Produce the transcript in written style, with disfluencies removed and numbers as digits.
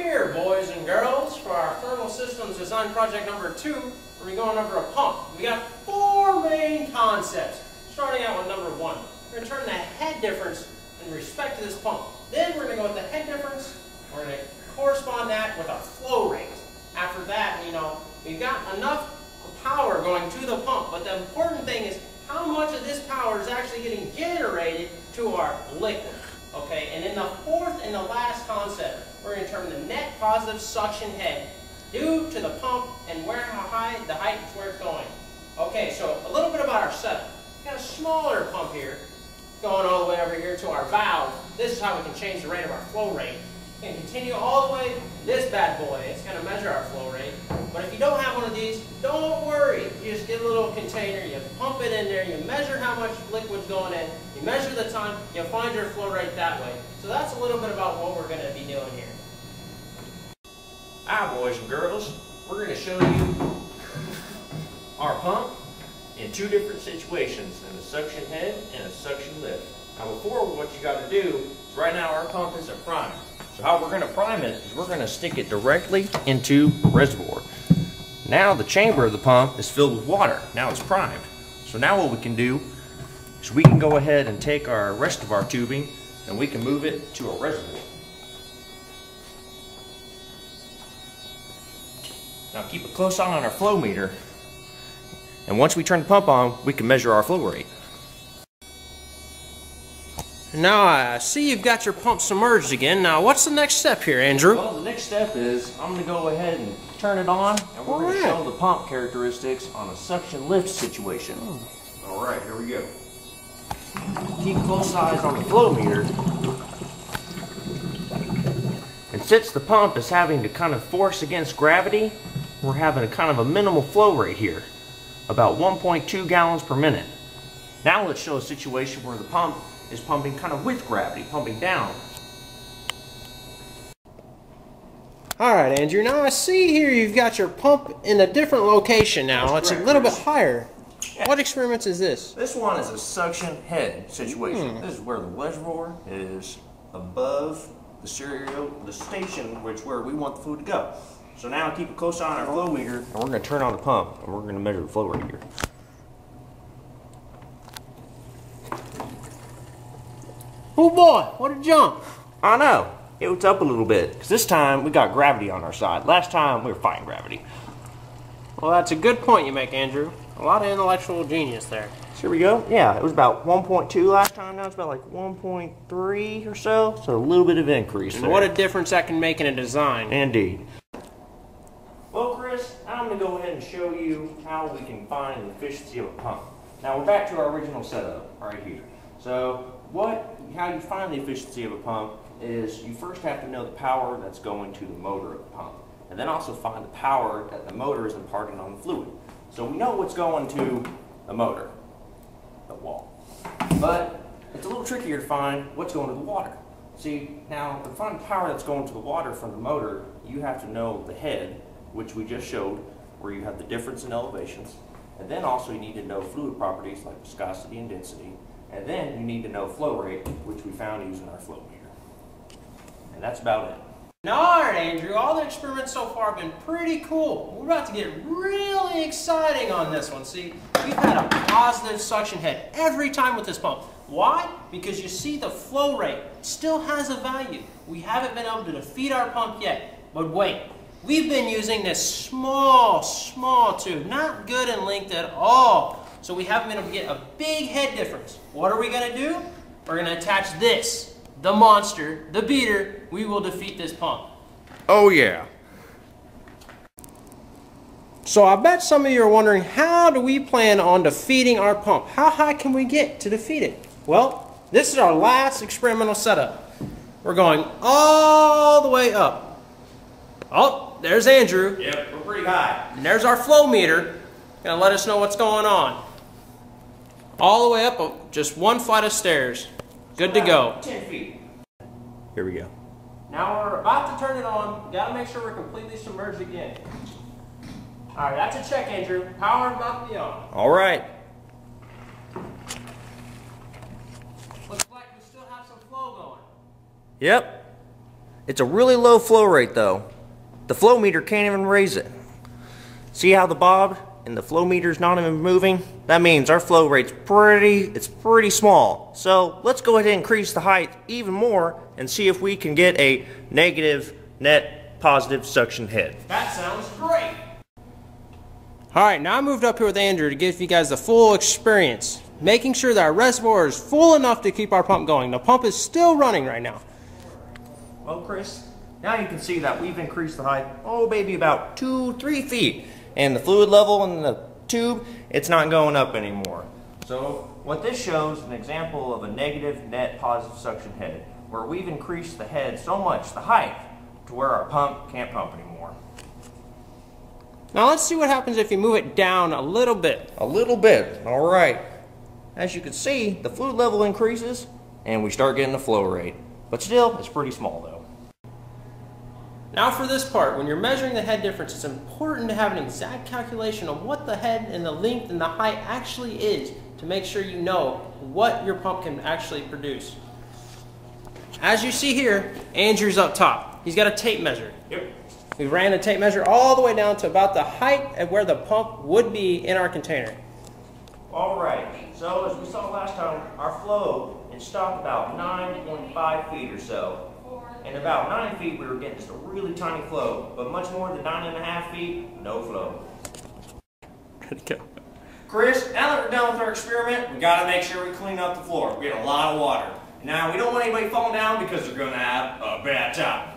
here, boys and girls, for our thermal systems design project number 2, where we're going over a pump. We got 4 main concepts, starting out with number 1. We're going to turn the head difference in respect to this pump. Then we're going to go with the head difference. We're going to correspond that with our flow rate. After that, we've got enough power going to the pump, but the important thing is how much of this power is actually getting generated to our liquid. Okay, and then the 4th and the last concept, we're going to determine the net positive suction head due to the pump and how high the height is where it's going. Okay, so a little bit about our setup. We've got a smaller pump here going all the way over here to our valve. This is how we can change the rate of our flow rate. We can continue all the way to this bad boy. It's going to measure our flow rate. But if you don't have one of these, don't worry. You just get a little container, you pump it in there, you measure how much liquid's going in, you measure the time, you'll find your flow rate that way. So that's a little bit about what we're going to be doing here. Alright, boys and girls, we're going to show you our pump in 2 different situations, in a suction head and a suction lift. Now before, what you got to do is right now our pump isn't primed. So how we're going to prime it is we're going to stick it directly into the reservoir. Now the chamber of the pump is filled with water. Now it's primed. So now what we can do is we can go ahead and take our rest of our tubing and we can move it to a reservoir. Now keep a close eye on our flow meter, and once we turn the pump on, we can measure our flow rate. Now I see you've got your pump submerged again. Now what's the next step here, Andrew? Well, the next step is I'm going to go ahead and turn it on, and we're going to show the pump characteristics on a suction lift situation. Alright, here we go. Keep close eyes on the flow meter. And since the pump is having to kind of force against gravity, we're having a kind of a minimal flow rate here, about 1.2 gallons per minute. Now let's show a situation where the pump is pumping kind of with gravity, pumping down. Alright, Andrew, now I see here you've got your pump in a different location now. It's a little bit higher. Yeah. What experiments is this? This one is a suction head situation. This is where the reservoir is above the station where we want the food to go. So now keep a close eye on our flow meter, and we're going to turn on the pump, and we're going to measure the flow rate here. Oh boy, what a jump! I know, it was up a little bit, because this time we got gravity on our side. Last time we were fighting gravity. Well, that's a good point you make, Andrew. A lot of intellectual genius there. So here we go. Yeah, it was about 1.2 last time. Now it's about like 1.3 or so. So a little bit of increase there. What a difference that can make in a design. Indeed. Well, Chris, I'm going to go ahead and show you how we can find the efficiency of a pump. Now we're back to our original setup right here. So how you find the efficiency of a pump is you first have to know the power that's going to the motor of the pump, and then also find the power that the motor is imparting on the fluid. So we know what's going to the motor, the wall, but it's a little trickier to find what's going to the water. See, now to find the power that's going to the water from the motor, you have to know the head, which we just showed, where you have the difference in elevations, and then also you need to know fluid properties like viscosity and density, and then you need to know flow rate, which we found using our flow meter. And that's about it. Alright, Andrew, all the experiments so far have been pretty cool. We're about to get really exciting on this one. See, we've had a positive suction head every time with this pump. Why? Because you see the flow rate still has a value. We haven't been able to defeat our pump yet. But wait, we've been using this small tube, not good in length at all. So we haven't been able to get a big head difference. What are we going to do? We're going to attach this, the monster, the beater. We will defeat this pump. Oh yeah. So I bet some of you are wondering, how do we plan on defeating our pump? How high can we get to defeat it? Well, this is our last experimental setup. We're going all the way up. Oh, there's Andrew. Yep, we're pretty high. And there's our flow meter. Gonna let us know what's going on. All the way up, just one flight of stairs. Good to go. 10 feet. Here we go. Now we're about to turn it on. Gotta make sure we're completely submerged again. Alright, that's a check, Andrew. Power about to be on. Alright. Looks like we still have some flow going. Yep. It's a really low flow rate though. The flow meter can't even raise it. See how the bob and the flow meter's not even moving? That means our flow rate's pretty small. So let's go ahead and increase the height even more and see if we can get a negative net positive suction head. That sounds great. Alright, now I moved up here with Andrew to give you guys the full experience, making sure that our reservoir is full enough to keep our pump going. The pump is still running right now. Well, Chris, now you can see that we've increased the height, oh baby, about 2-3 feet. And the fluid level in the tube, it's not going up anymore. So what this shows is an example of a negative net positive suction head, where we've increased the head so much, the height, to where our pump can't pump anymore. Now let's see what happens if you move it down a little bit. A little bit, all right. As you can see, the fluid level increases and we start getting the flow rate. But still, it's pretty small though. Now for this part, when you're measuring the head difference, it's important to have an exact calculation of what the head and the length and the height actually is to make sure you know what your pump can actually produce. As you see here, Andrew's up top. He's got a tape measure. Yep. We ran the tape measure all the way down to about the height at where the pump would be in our container. All right, so as we saw last time, our flow in stock about 9.5 feet or so. And about 9 feet, we were getting just a really tiny flow, but much more than 9.5 feet, no flow. Good to go. Chris, now that we're done with our experiment, we gotta make sure we clean up the floor. We had a lot of water. Now, we don't want anybody falling down because they're gonna have a bad time.